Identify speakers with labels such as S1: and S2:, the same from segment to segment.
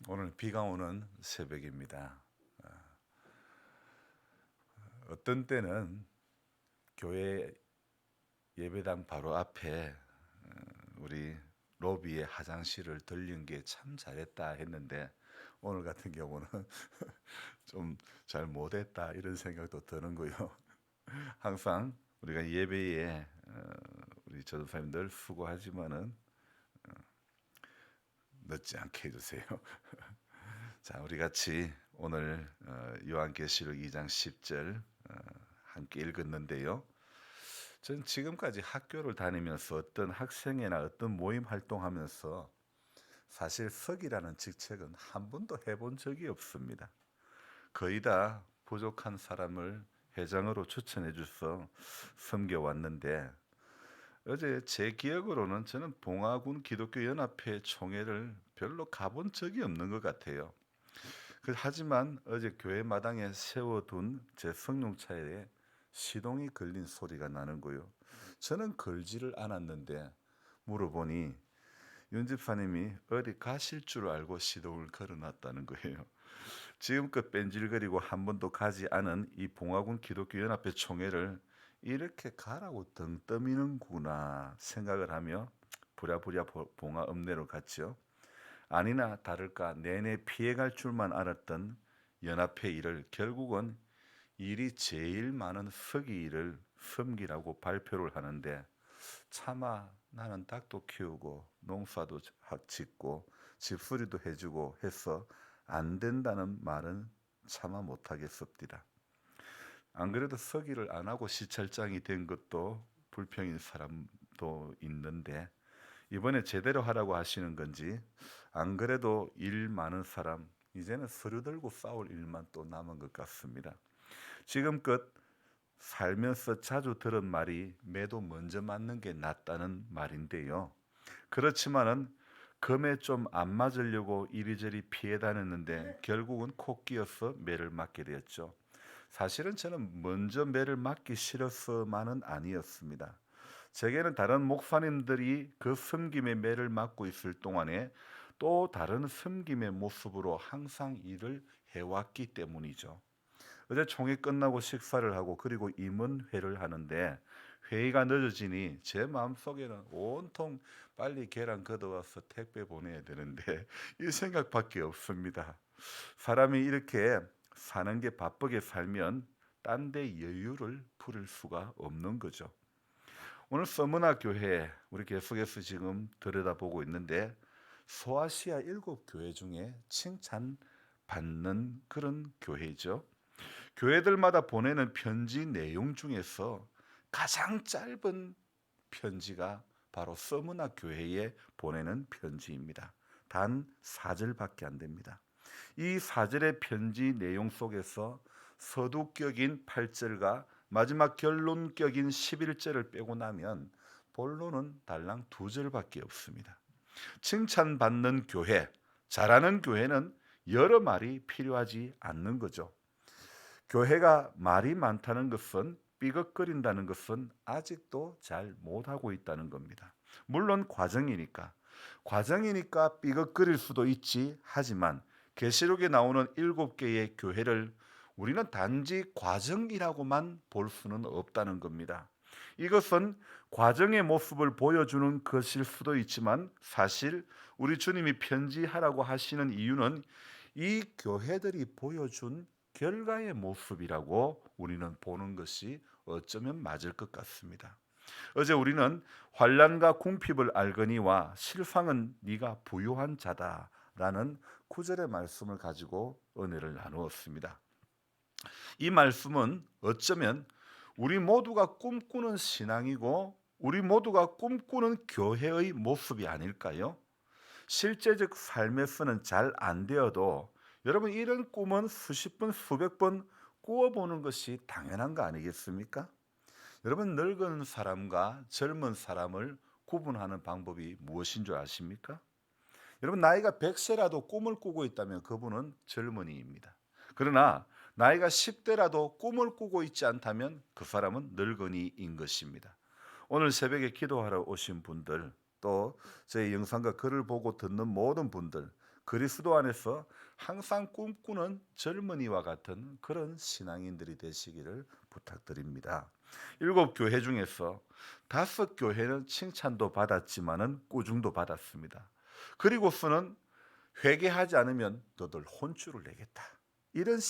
S1: 오늘 비가 오는 새벽입니다. 어떤 때는 교회 예배당 바로 앞에 우리 로비에 화장실을 들린 게 참 잘했다 했는데 오늘 같은 경우는 좀 잘 못했다 이런 생각도 드는 거요. 항상 우리가 예배에 우리 전도사님 늘 수고하지만은 늦지 않게 해주세요. 자, 우리 같이 오늘 요한계시록 2장 10절 함께 읽었는데요. 전 지금까지 학교를 다니면서 어떤 학생회나 어떤 모임 활동하면서 사실 석이라는 직책은 한 번도 해본 적이 없습니다. 거의 다 부족한 사람을 회장으로 추천해 줘서 섬겨왔는데 어제 제 기억으로는 저는 봉화군 기독교 연합회 총회를 별로 가본 적이 없는 것 같아요. 하지만 어제 교회 마당에 세워둔 제 성룡차에 시동이 걸린 소리가 나는 거요. 저는 걸지를 않았는데 물어보니 윤 집사님이 어디 가실 줄 알고 시동을 걸어놨다는 거예요. 지금껏 뺀질거리고 한 번도 가지 않은 이 봉화군 기독교 연합회 총회를 이렇게 가라고 등 떠미는구나 생각을 하며 부랴부랴 봉화 읍내로 갔죠. 아니나 다를까 내내 피해갈 줄만 알았던 연합회 일을 결국은 일이 제일 많은 서기 일을 섬기라고 발표를 하는데 차마 나는 닭도 키우고 농사도 짓고 집수리도 해주고 해서 안 된다는 말은 차마 못하겠습니다. 안 그래도 서기를 안 하고 시찰장이 된 것도 불평인 사람도 있는데 이번에 제대로 하라고 하시는 건지 안 그래도 일 많은 사람 이제는 서류 들고 싸울 일만 또 남은 것 같습니다. 지금껏 살면서 자주 들은 말이 매도 먼저 맞는 게 낫다는 말인데요. 그렇지만은 금에 좀 안 맞으려고 이리저리 피해 다녔는데 결국은 코 끼어서 매를 맞게 되었죠. 사실은 저는 먼저 매를 맞기 싫어서만은 아니었습니다. 제게는 다른 목사님들이 그 섬김의 매를 맞고 있을 동안에 또 다른 섬김의 모습으로 항상 일을 해왔기 때문이죠. 어제 총회 끝나고 식사를 하고 그리고 임원회를 하는데 회의가 늦어지니 제 마음속에는 온통 빨리 계란 걷어와서 택배 보내야 되는데 이 생각밖에 없습니다. 사람이 이렇게 사는 게 바쁘게 살면 딴 데 여유를 부릴 수가 없는 거죠. 오늘 서문화 교회 우리 계속해서 지금 들여다보고 있는데 소아시아 7교회 중에 칭찬받는 그런 교회죠. 교회들마다 보내는 편지 내용 중에서 가장 짧은 편지가 바로 서문화 교회에 보내는 편지입니다. 단 4절밖에 안 됩니다. 이 4절의 편지 내용 속에서 서두격인 8절과 마지막 결론격인 11절을 빼고 나면 본론은 달랑 2절밖에 없습니다. 칭찬받는 교회, 잘하는 교회는 여러 말이 필요하지 않는 거죠. 교회가 말이 많다는 것은 삐걱거린다는 것은 아직도 잘 못하고 있다는 겁니다. 물론 과정이니까 삐걱거릴 수도 있지 하지만 계시록에 나오는 7개의 교회를 우리는 단지 과정이라고만 볼 수는 없다는 겁니다. 이것은 과정의 모습을 보여주는 것일 수도 있지만 사실 우리 주님이 편지하라고 하시는 이유는 이 교회들이 보여준 결과의 모습이라고 우리는 보는 것이 어쩌면 맞을 것 같습니다. 어제 우리는 환난과 궁핍을 알거니와 실상은 네가 부유한 자다라는 9절의 말씀을 가지고 은혜를 나누었습니다. 이 말씀은 어쩌면 우리 모두가 꿈꾸는 신앙이고 우리 모두가 꿈꾸는 교회의 모습이 아닐까요? 실제적 삶에서는 잘 안 되어도 여러분 이런 꿈은 수십 번 수백 번 꾸어보는 것이 당연한 거 아니겠습니까? 여러분 늙은 사람과 젊은 사람을 구분하는 방법이 무엇인 줄 아십니까? 여러분 나이가 100세라도 꿈을 꾸고 있다면 그분은 젊은이입니다. 그러나 나이가 10대라도 꿈을 꾸고 있지 않다면 그 사람은 늙은이인 것입니다. 오늘 새벽에 기도하러 오신 분들 또 저희 영상과 글을 보고 듣는 모든 분들 그리스도 안에서 항상 꿈꾸는 젊은이와 같은 그런 신앙인들이 되시기를 부탁드립니다. 7교회 중에서 5교회는 칭찬도 받았지만은 꾸중도 받았습니다. 그리고서는 회개하지 않으면 너들 혼쭐을 내겠다. 이런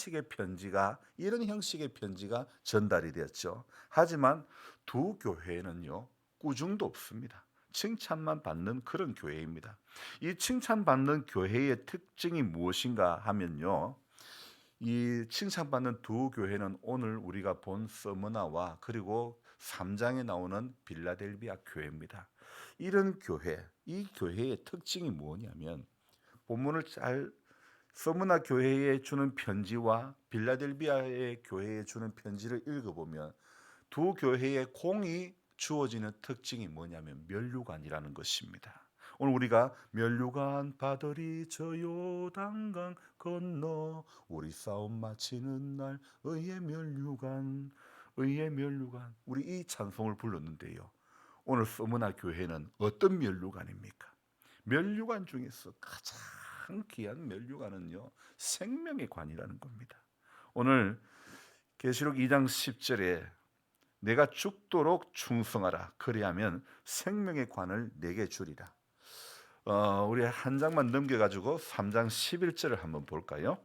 S1: 형식의 편지가 전달이 되었죠. 하지만 두 교회는요, 꾸중도 없습니다. 칭찬만 받는 그런 교회입니다. 이 칭찬받는 교회의 특징이 무엇인가 하면요, 이 칭찬받는 두 교회는 오늘 우리가 본 서머나와 그리고 3장에 나오는 빌라델비아 교회입니다. 이런 교회, 이 교회의 특징이 뭐냐면 본문을 잘 서머나 교회에 주는 편지와 빌라델비아의 교회에 주는 편지를 읽어보면 두 교회의 공이 주어지는 특징이 뭐냐면 면류관이라는 것입니다. 오늘 우리가 면류관 바들이 저 요단강 건너 우리 싸움 마치는 날 의의 면류관 우리 이 찬송을 불렀는데요. 오늘 서머나 교회는 어떤 면류관입니까? 면류관 중에서 가장 귀한 면류관은요, 생명의 관이라는 겁니다. 오늘 계시록 2장 10절에 내가 죽도록 충성하라 그리하면 생명의 관을 내게 주리라. 우리 한 장만 넘겨가지고 3장 11절을 한번 볼까요?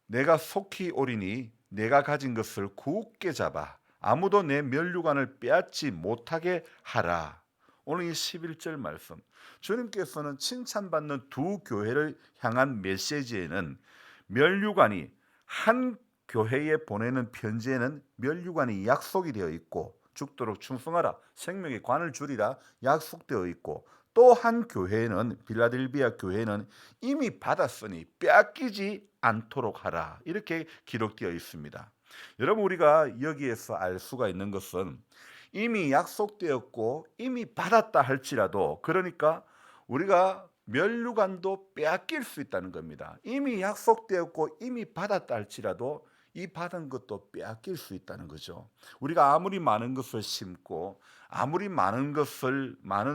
S1: 내가 속히 오리니 내가 가진 것을 굳게 잡아 아무도 내 면류관을 빼앗지 못하게 하라. 오늘 이 11절 말씀, 주님께서는 칭찬받는 두 교회를 향한 메시지에는 면류관이 한 교회에 보내는 편지에는 면류관이 약속이 되어 있고 죽도록 충성하라 생명의 관을 주리라 약속되어 있고, 또 한 교회는 빌라델비아 교회는 이미 받았으니 빼앗기지 않도록 하라 이렇게 기록되어 있습니다. 여러분, 우리가 여기에서 알 수가 있는 것은 이미 약속되었고 이미 받았다 할지라도, 그러니까 우리가 면류관도 빼앗길 수 있다는 겁니다. 이미 약속되었고 이미 받았다 할지라도 이 받은 것도 빼앗길 수 있다는 거죠. 우리가 아무리 많은 것을 심고 아무리 많은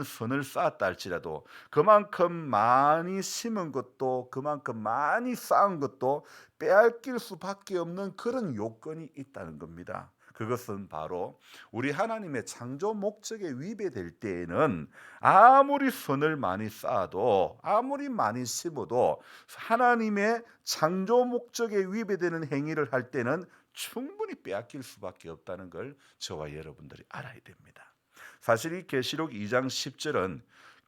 S1: 선을 쌓았다 할지라도 그만큼 많이 심은 것도 그만큼 많이 쌓은 것도 빼앗길 수밖에 없는 그런 요건이 있다는 겁니다. 그것은 바로 우리 하나님의 창조 목적에 위배될 때에는 아무리 선을 많이 쌓아도 아무리 많이 심어도 하나님의 창조 목적에 위배되는 행위를 할 때는 충분히 빼앗길 수밖에 없다는 걸 저와 여러분들이 알아야 됩니다. 사실 이 계시록 2장 10절은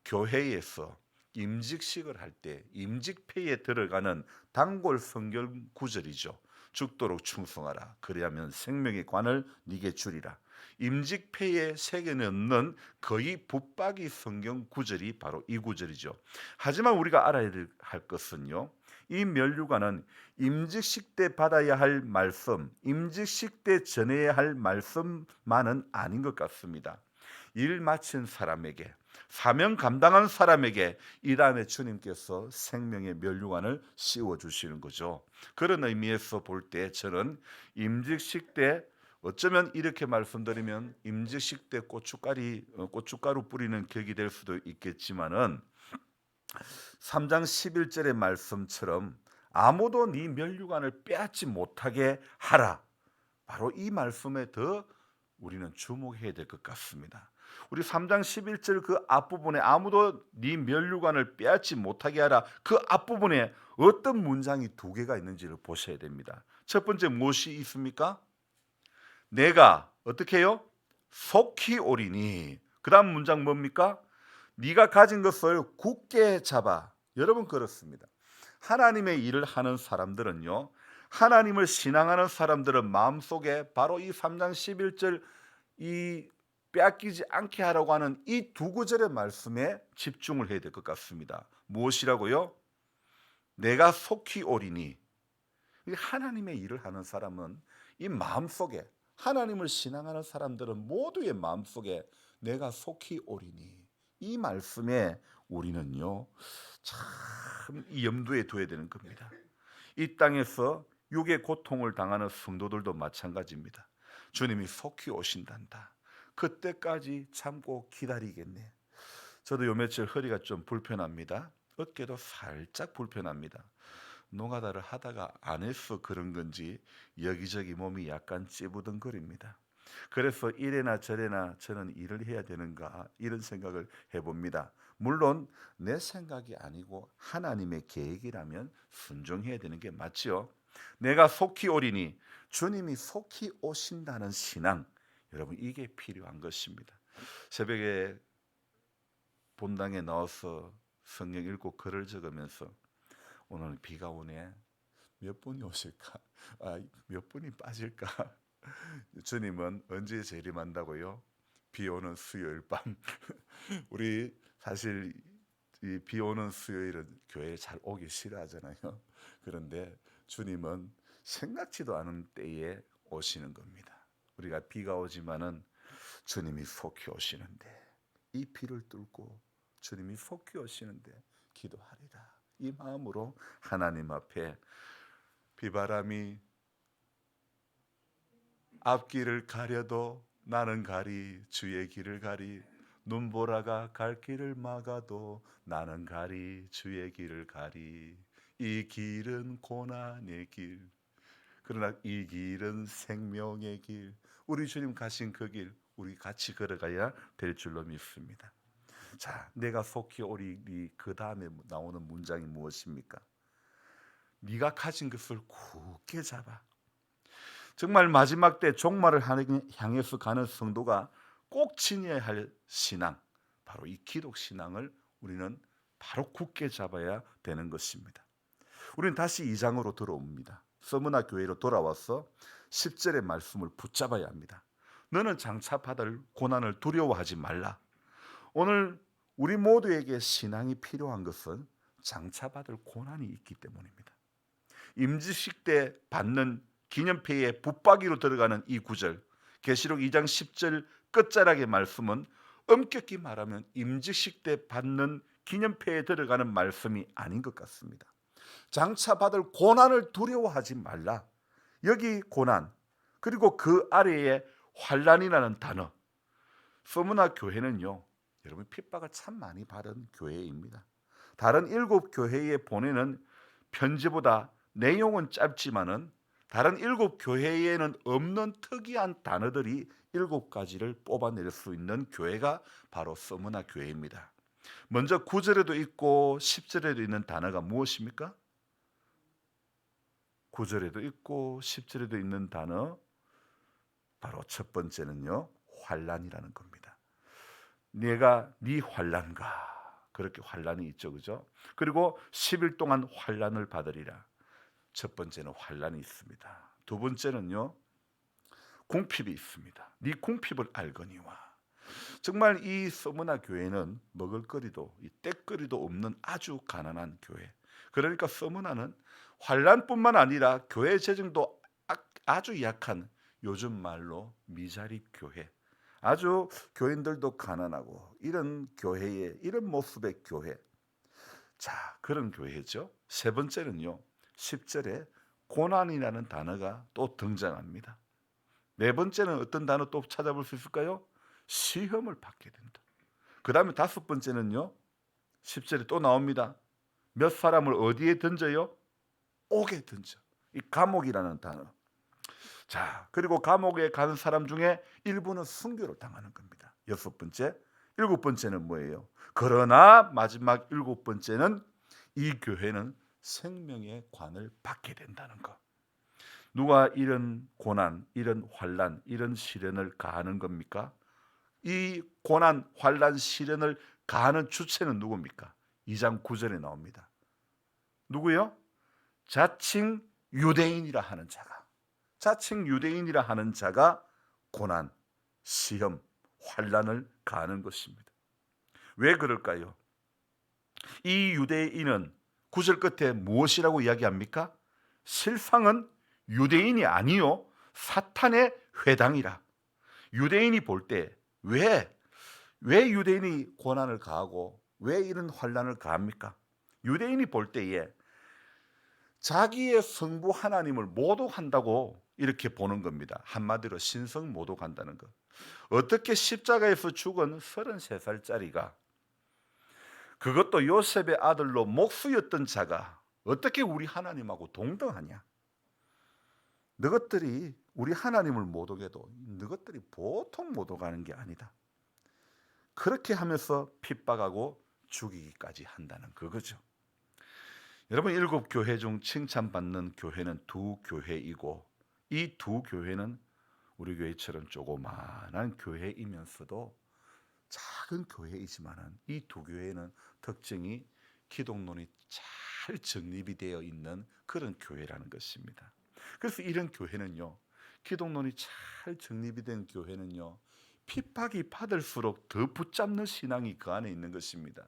S1: 교회에서 임직식을 할 때 임직패에 들어가는 단골 성경 구절이죠. 죽도록 충성하라 그리하면 생명의 관을 네게 주리라. 임직패에 새겨 넣는 거의 붙박이 성경 구절이 바로 이 구절이죠. 하지만 우리가 알아야 할 것은요, 이 면류관은 임직식 때 받아야 할 말씀, 임직식 때 전해야 할 말씀만은 아닌 것 같습니다. 일 마친 사람에게, 사명 감당한 사람에게 이 다음에 주님께서 생명의 면류관을 씌워 주시는 거죠. 그런 의미에서 볼 때 저는 임직식 때, 어쩌면 이렇게 말씀드리면 임직식 때 고춧가루 뿌리는 격이 될 수도 있겠지만은 3장 11절의 말씀처럼 아무도 네 면류관을 빼앗지 못하게 하라, 바로 이 말씀에 더 우리는 주목해야 될 것 같습니다. 우리 3장 11절 그 앞부분에 아무도 네 면류관을 빼앗지 못하게 하라, 그 앞부분에 어떤 문장이 두 개가 있는지를 보셔야 됩니다. 첫 번째 무엇이 있습니까? 내가 어떻게 해요? 속히 오리니. 그 다음 문장 뭡니까? 네가 가진 것을 굳게 잡아. 여러분, 그렇습니다. 하나님의 일을 하는 사람들은요, 하나님을 신앙하는 사람들은 마음속에 바로 이 3장 11절 이 빼앗기지 않게 하라고 하는 이 두 구절의 말씀에 집중을 해야 될 것 같습니다. 무엇이라고요? 내가 속히 오리니. 하나님의 일을 하는 사람은 이 마음속에, 하나님을 신앙하는 사람들은 모두의 마음속에 내가 속히 오리니, 이 말씀에 우리는요 참 염두에 둬야 되는 겁니다. 이 땅에서 육의 고통을 당하는 성도들도 마찬가지입니다. 주님이 속히 오신단다. 그때까지 참고 기다리겠네. 저도 요 며칠 허리가 좀 불편합니다. 어깨도 살짝 불편합니다. 노가다를 하다가 안 해서 그런 건지 여기저기 몸이 약간 찌부둥거립니다. 그래서 이래나 저래나 저는 일을 해야 되는가 이런 생각을 해봅니다. 물론 내 생각이 아니고 하나님의 계획이라면 순종해야 되는 게 맞지요. 내가 속히 오리니 주님이 속히 오신다는 신앙, 여러분 이게 필요한 것입니다. 새벽에 본당에 나와서 성경 읽고 글을 적으면서 오늘 비가 오네. 몇 분이 오실까? 몇 분이 빠질까? 주님은 언제 재림한다고요? 비 오는 수요일 밤. 우리 사실 이 비 오는 수요일은 교회에 잘 오기 싫어하잖아요. 그런데 주님은 생각지도 않은 때에 오시는 겁니다. 우리가 비가 오지만은 주님이 속히 오시는데 이 비를 뚫고 주님이 속히 오시는데 기도하리라. 이 마음으로 하나님 앞에 비바람이 앞길을 가려도 나는 가리 주의 길을 가리 눈보라가 갈 길을 막아도 나는 가리 주의 길을 가리 이 길은 고난의 길 그러나 이 길은 생명의 길 우리 주님 가신 그 길 우리 같이 걸어가야 될 줄로 믿습니다. 자, 내가 속히 오리니 그 다음에 나오는 문장이 무엇입니까? 네가 가진 것을 굳게 잡아. 정말 마지막 때 종말을 향해서 가는 성도가 꼭 지녀야 할 신앙, 바로 이 기독 신앙을 우리는 바로 굳게 잡아야 되는 것입니다. 우리는 다시 2장으로 들어옵니다. 서문화 교회로 돌아와서 10절의 말씀을 붙잡아야 합니다. 너는 장차 받을 고난을 두려워하지 말라. 오늘 우리 모두에게 신앙이 필요한 것은 장차 받을 고난이 있기 때문입니다. 임직식 때 받는 기념패에 붙박이로 들어가는 이 구절, 계시록 2장 10절 끝자락의 말씀은 엄격히 말하면 임직식 때 받는 기념패에 들어가는 말씀이 아닌 것 같습니다. 장차 받을 고난을 두려워하지 말라. 여기 고난, 그리고 그 아래에 환난이라는 단어. 서문화 교회는요, 여러분 핍박을 참 많이 받은 교회입니다. 다른 7 교회에 보내는 편지보다 내용은 짧지만은 다른 7 교회에는 없는 특이한 단어들이 7가지를 뽑아낼 수 있는 교회가 바로 서문화 교회입니다. 먼저 9절에도 있고 10절에도 있는 단어가 무엇입니까? 9절에도 있고 10절에도 있는 단어, 바로 첫 번째는요, 환난이라는 겁니다. 내가 네 환난과, 그렇게 환난이 있죠, 그죠? 그리고 10일 동안 환난을 받으리라. 첫 번째는 환난이 있습니다. 두 번째는요, 궁핍이 있습니다. 네 궁핍을 알거니와. 정말 이 서문화 교회는 먹을거리도 떼거리도 없는 아주 가난한 교회. 그러니까 서문화는 환난뿐만 아니라 교회 재정도 아주 약한, 요즘 말로 미자립 교회, 아주 교인들도 가난하고 이런 교회의 이런 모습의 교회. 자, 그런 교회죠. 세 번째는요, 10절에 고난이라는 단어가 또 등장합니다. 네 번째는 어떤 단어 또 찾아볼 수 있을까요? 시험을 받게 된다. 그 다음에 다섯 번째는요, 10절에 또 나옵니다. 몇 사람을 어디에 던져요? 옥에 던져. 이 감옥이라는 단어. 자, 그리고 감옥에 가는 사람 중에 일부는 순교를 당하는 겁니다. 여섯 번째, 일곱 번째는 뭐예요? 그러나 마지막 일곱 번째는 이 교회는 생명의 관을 받게 된다는 것. 누가 이런 고난, 이런 환난, 이런 시련을 가하는 겁니까? 이 고난, 환난, 시련을 가하는 주체는 누굽니까? 2장 9절에 나옵니다. 누구요? 자칭 유대인이라 하는 자가, 자칭 유대인이라 하는 자가 고난, 시험, 환난을 가하는 것입니다. 왜 그럴까요? 이 유대인은 9절 끝에 무엇이라고 이야기합니까? 실상은 유대인이 아니요 사탄의 회당이라. 유대인이 볼 때 왜 유대인이 고난을 가하고 왜 이런 환난을 가합니까? 유대인이 볼 때에 자기의 성부 하나님을 모독한다고 이렇게 보는 겁니다. 한마디로 신성 모독한다는 것. 어떻게 십자가에서 죽은 33살짜리가 그것도 요셉의 아들로 목수였던 자가 어떻게 우리 하나님하고 동등하냐? 너것들이 우리 하나님을 못 오게도 너것들이 보통 못 오가는 게 아니다. 그렇게 하면서 핍박하고 죽이기까지 한다는 그거죠. 여러분, 일곱 교회 중 칭찬받는 교회는 두 교회이고, 이 두 교회는 우리 교회처럼 조그마한 교회이면서도 작은 교회이지만은 이 두 교회는 특징이 기독론이 잘 정립이 되어 있는 그런 교회라는 것입니다. 그래서 이런 교회는요, 기독론이 잘 정립이 된 교회는요, 핍박이 받을수록 더 붙잡는 신앙이 그 안에 있는 것입니다.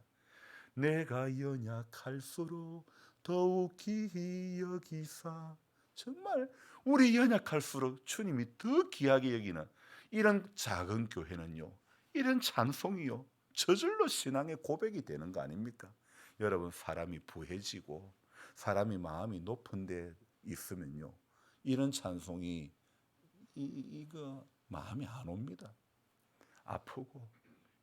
S1: 내가 연약할수록 더욱 귀히 여기사. 정말 우리 연약할수록 주님이 더 귀하게 여기는 이런 작은 교회는요, 이런 찬송이요, 저절로 신앙의 고백이 되는 거 아닙니까? 여러분, 사람이 부해지고 사람이 마음이 높은 데 있으면요, 이런 찬송이 이거 마음이 안 옵니다. 아프고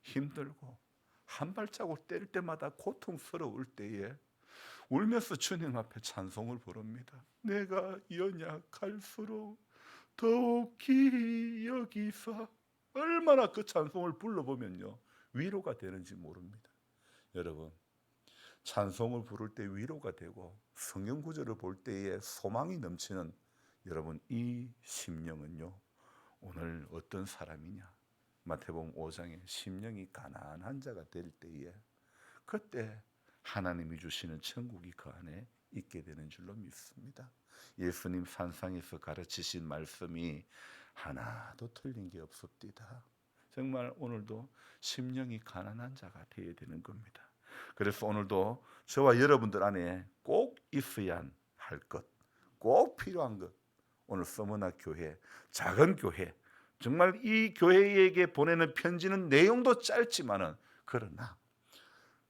S1: 힘들고 한 발자국 뗄 때마다 고통스러울 때에 울면서 주님 앞에 찬송을 부릅니다. 내가 연약할수록 더욱 귀히 여기사. 얼마나 그 찬송을 불러보면요, 위로가 되는지 모릅니다. 여러분, 찬송을 부를 때 위로가 되고 성경 구절을 볼 때에 소망이 넘치는 여러분, 이 심령은요, 오늘 어떤 사람이냐? 마태복음 5장에 심령이 가난한 자가 될 때에 그때 하나님이 주시는 천국이 그 안에 있게 되는 줄로 믿습니다. 예수님 산상에서 가르치신 말씀이 하나도 틀린 게 없습니다. 정말 오늘도 심령이 가난한 자가 되어야 되는 겁니다. 그래서 오늘도 저와 여러분들 안에 꼭 있어야 할 것, 꼭 필요한 것, 오늘 서머나 교회, 작은 교회, 정말 이 교회에게 보내는 편지는 내용도 짧지만은, 그러나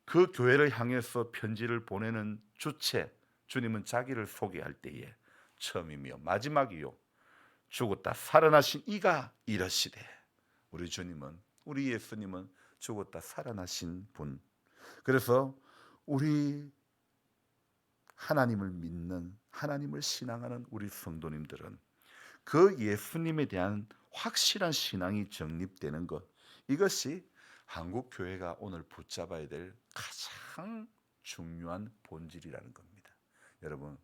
S1: 그 교회를 향해서 편지를 보내는 주체, 주님은 자기를 소개할 때에 처음이며 마지막이요, 죽었다 살아나신 이가 이러시되. 우리 주님은, 우리 예수님은 죽었다 살아나신 분. 그래서 우리 하나님을 믿는, 하나님을 신앙하는 우리 성도님들은 그 예수님에 대한 확실한 신앙이 정립되는 것, 이것이 한국 교회가 오늘 붙잡아야 될 가장 중요한 본질이라는 겁니다. 여러분,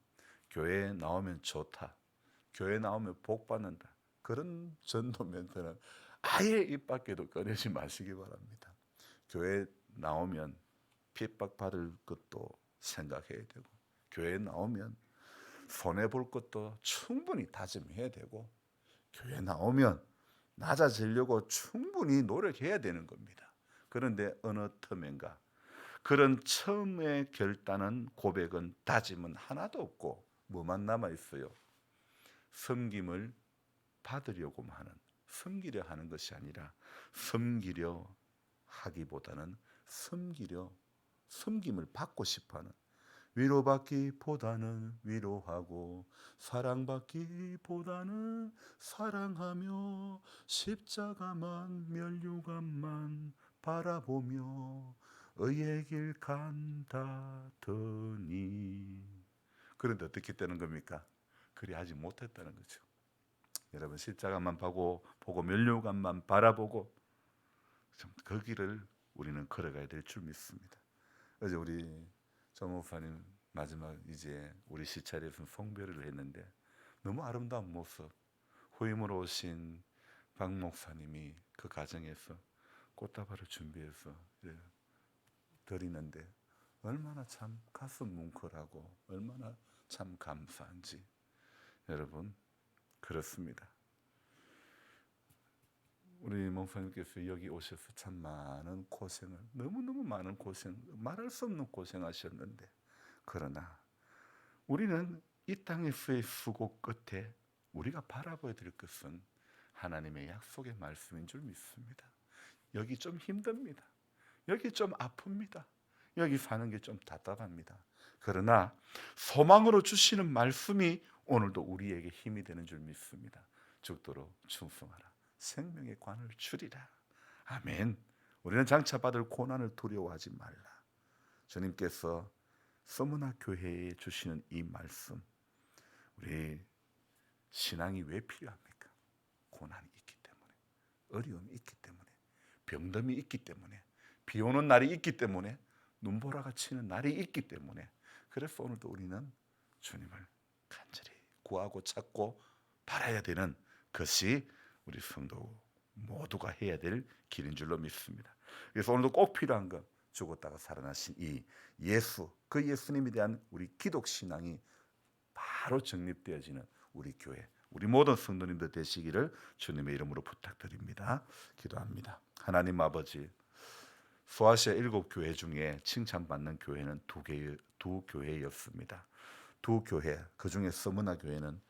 S1: 교회에 나오면 좋다, 교회 나오면 복 받는다, 그런 전도 멘트는 아예 입 밖에도 꺼내지 마시기 바랍니다. 교회 나오면 핍박 받을 것도 생각해야 되고, 교회 나오면 손해 볼 것도 충분히 다짐해야 되고, 교회 나오면 낮아지려고 충분히 노력해야 되는 겁니다. 그런데 어느 틈엔가 그런 처음의 결단은, 고백은, 다짐은 하나도 없고 뭐만 남아 있어요? 섬김을 받으려고만 하는, 섬기려 하는 것이 아니라 섬기려 하기보다는 섬김을 받고 싶어하는, 위로받기보다는 위로하고 사랑받기보다는 사랑하며 십자가만 면류관만 바라보며 의의 길 간다더니. 그런데 어떻게 되는 겁니까? 그리 하지 못했다는 거죠. 여러분, 십자가만 보고 면류관만 바라보고 그 길을 우리는 걸어가야 될 줄 믿습니다. 어제 우리 정 목사님 마지막 이제 우리 시찰에서 송별을 했는데 너무 아름다운 모습, 후임으로 오신 박 목사님이 그 가정에서 꽃다발을 준비해서 드리는데 얼마나 참 가슴 뭉클하고 얼마나 참 감사한지. 여러분, 그렇습니다. 우리 목사님께서 여기 오셔서 참 많은 고생을, 너무너무 많은 고생, 말할 수 없는 고생하셨는데, 그러나 우리는 이 땅에서의 수고 끝에 우리가 바라봐야 될 것은 하나님의 약속의 말씀인 줄 믿습니다. 여기 좀 힘듭니다. 여기 좀 아픕니다. 여기 사는 게 좀 답답합니다. 그러나 소망으로 주시는 말씀이 오늘도 우리에게 힘이 되는 줄 믿습니다. 죽도록 충성하라, 생명의 관을 주리라. 아멘. 우리는 장차 받을 고난을 두려워하지 말라. 주님께서 서문화 교회에 주시는 이 말씀, 우리 신앙이 왜 필요합니까? 고난이 있기 때문에, 어려움이 있기 때문에, 병듦이 있기 때문에, 비 오는 날이 있기 때문에, 눈보라가 치는 날이 있기 때문에, 그래서 오늘도 우리는 주님을 간절히 구하고 찾고 바라야 되는 것이 우리 성도 모두가 해야 될 길인 줄로 믿습니다. 그래서 오늘도 꼭 필요한 것, 죽었다가 살아나신 이 예수, 그 예수님에 대한 우리 기독 신앙이 바로 정립되어지는 우리 교회, 우리 모든 성도님들 되시기를 주님의 이름으로 부탁드립니다. 기도합니다. 하나님 아버지, 소아시아 7교회 중에 칭찬받는 교회는 두 교회였습니다. 두 교회, 그 중에 서문화 교회는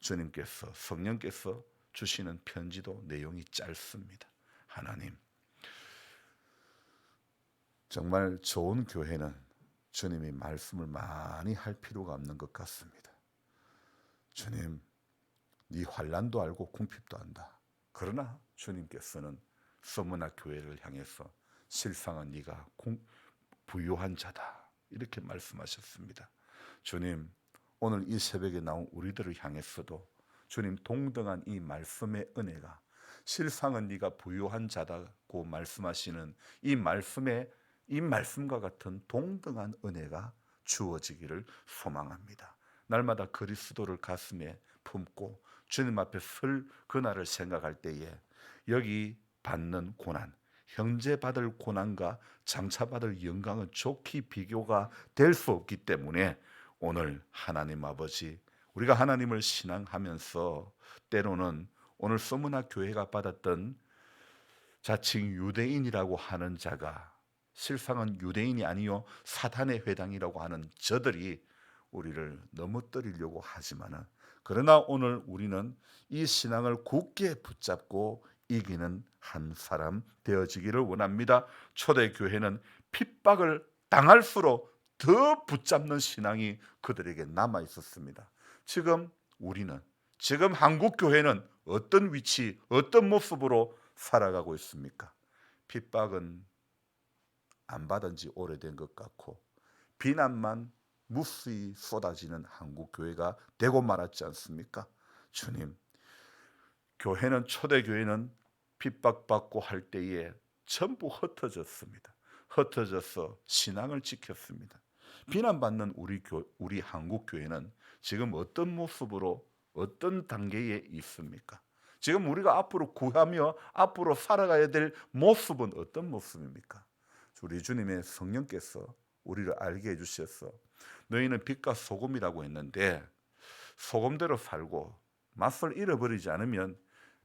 S1: 주님께서, 성령께서 주시는 편지도 내용이 짧습니다. 하나님, 정말 좋은 교회는 주님이 말씀을 많이 할 필요가 없는 것 같습니다. 주님, 네 환난도 알고 궁핍도 안다. 그러나 주님께서는 서문화 교회를 향해서 실상은 네가 부유한 자다, 이렇게 말씀하셨습니다. 주님, 오늘 이 새벽에 나온 우리들을 향해서도 주님 동등한 이 말씀의 은혜가, 실상은 네가 부유한 자다고 말씀하시는 이 말씀과 같은 동등한 은혜가 주어지기를 소망합니다. 날마다 그리스도를 가슴에 품고 주님 앞에 설 그날을 생각할 때에 여기 받는 고난, 형제 받을 고난과 장차 받을 영광은 좋게 비교가 될 수 없기 때문에 오늘 하나님 아버지, 우리가 하나님을 신앙하면서 때로는 오늘 서문화 교회가 받았던 자칭 유대인이라고 하는 자가 실상은 유대인이 아니요 사탄의 회당이라고 하는 저들이 우리를 넘어뜨리려고 하지만은, 그러나 오늘 우리는 이 신앙을 굳게 붙잡고 이기는 한 사람 되어지기를 원합니다. 초대교회는 핍박을 당할수록 더 붙잡는 신앙이 그들에게 남아 있었습니다. 지금 우리는, 지금 한국교회는 어떤 위치, 어떤 모습으로 살아가고 있습니까? 핍박은 안 받은 지 오래된 것 같고 비난만 무수히 쏟아지는 한국교회가 되고 말았지 않습니까? 주님, 교회는, 초대교회는 핍박받고 할 때에 전부 흩어졌습니다. 흩어져서 신앙을 지켰습니다. 비난받는 우리 한국교회는 지금 어떤 모습으로, 어떤 단계에 있습니까? 지금 우리가 앞으로 구하며 앞으로 살아가야 될 모습은 어떤 모습입니까? 우리 주님의 성령께서 우리를 알게 해주셔서 너희는 빛과 소금이라고 했는데, 소금대로 살고 맛을 잃어버리지 않으면,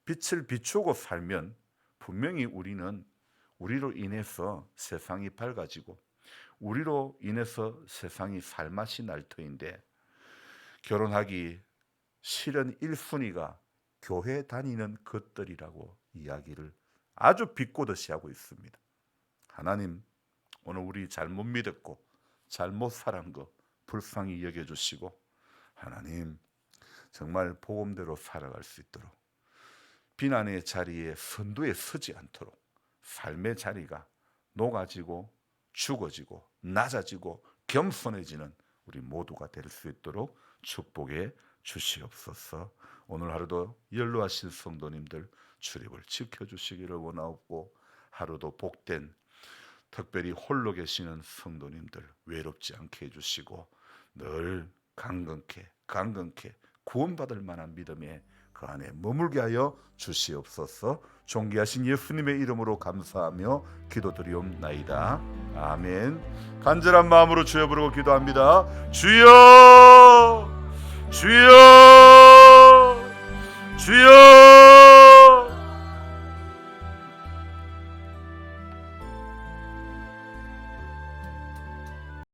S1: 빛을 비추고 살면 분명히 우리로 인해서 세상이 밝아지고 우리로 인해서 세상이 살맛이 날 터인데, 결혼하기 싫은 1순위가 교회 다니는 것들이라고 이야기를 아주 비꼬듯이 하고 있습니다. 하나님, 오늘 우리 잘못 믿었고 잘못 살은 거 불쌍히 여겨주시고, 하나님 정말 복음대로 살아갈 수 있도록, 비난의 자리에 선두에 서지 않도록 삶의 자리가 녹아지고 죽어지고 낮아지고 겸손해지는 우리 모두가 될 수 있도록 축복해 주시옵소서. 오늘 하루도 연로하신 성도님들 출입을 지켜주시기를 원하옵고, 하루도 복된, 특별히 홀로 계시는 성도님들 외롭지 않게 해주시고 늘 강건케 구원받을 만한 믿음에 그 안에 머물게 하여 주시옵소서. 존귀하신 예수님의 이름으로 감사하며 기도드리옵나이다. 아멘. 간절한 마음으로 주여 부르고 기도합니다. 주여, 주여, 주여.